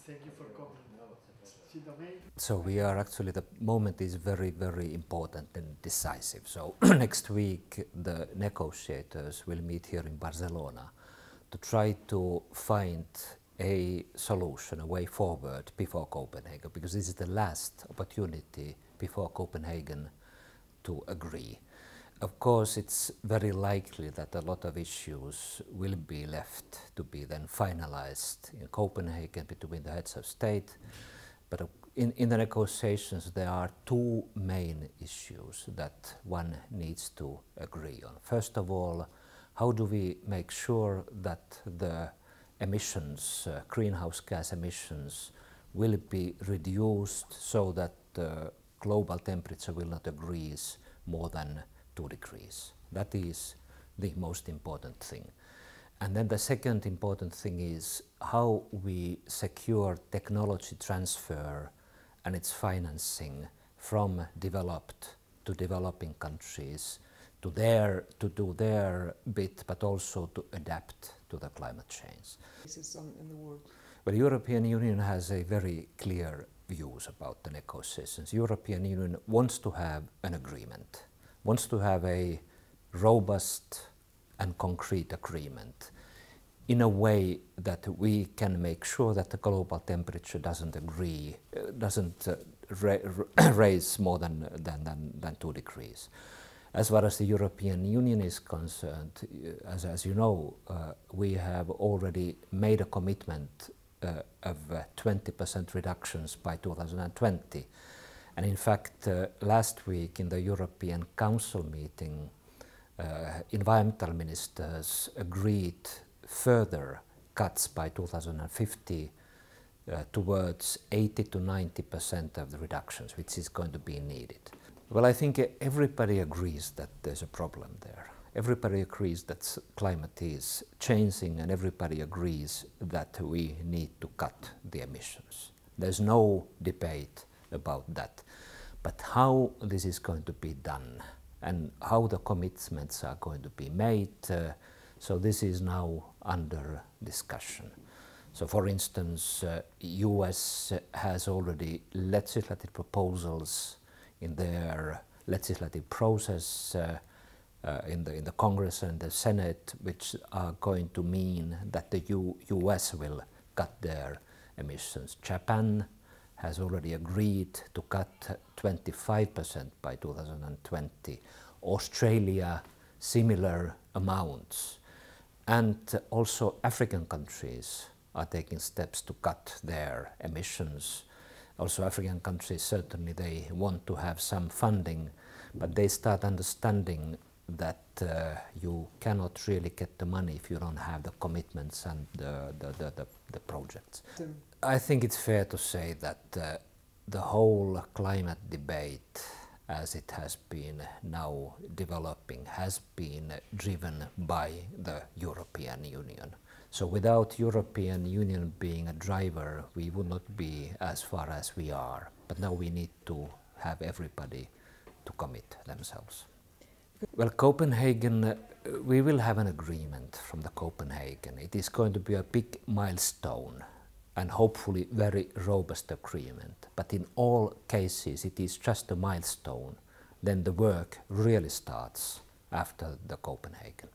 Thank you for coming. So we are actually, the moment is very, very important and decisive. So next week the negotiators will meet here in Barcelona to try to find a solution, a way forward before Copenhagen, because this is the last opportunity before Copenhagen to agree. Of course, it's very likely that a lot of issues will be left to be then finalized in Copenhagen between the heads of state. But in the negotiations, there are two main issues that one needs to agree on. First of all, how do we make sure that the emissions, greenhouse gas emissions, will be reduced so that the global temperature will not increase more than 2 degrees. That is the most important thing. And then the second important thing is how we secure technology transfer and its financing from developed to developing countries to do their bit, but also to adapt to the climate change. In the world. Well, the European Union has a very clear views about the negotiations. The European Union wants to have an agreement, wants to have a robust and concrete agreement in a way that we can make sure that the global temperature doesn't raise more than 2 degrees. As far as the European Union is concerned, as you know, we have already made a commitment of 20% reductions by 2020. And in fact, last week in the European Council meeting, environmental ministers agreed further cuts by 2050 towards 80 to 90% of the reductions, which is going to be needed. Well, I think everybody agrees that there's a problem there. Everybody agrees that climate is changing, and everybody agrees that we need to cut the emissions. There's no debate about that. But how this is going to be done and how the commitments are going to be made, so this is now under discussion. So for instance, US has already legislative proposals in their legislative process in the Congress and the Senate, which are going to mean that the US will cut their emissions. Japan has already agreed to cut 25% by 2020. Australia, similar amounts. And also African countries are taking steps to cut their emissions. Also African countries, certainly they want to have some funding, but they start understanding that you cannot really get the money if you don't have the commitments and the projects. I think it's fair to say that the whole climate debate, as it has been now developing, has been driven by the European Union. So without European Union being a driver, we would not be as far as we are. But now we need to have everybody to commit themselves. Well, Copenhagen, we will have an agreement from the Copenhagen. It is going to be a big milestone and hopefully very robust agreement. But in all cases, it is just a milestone. Then the work really starts after the Copenhagen.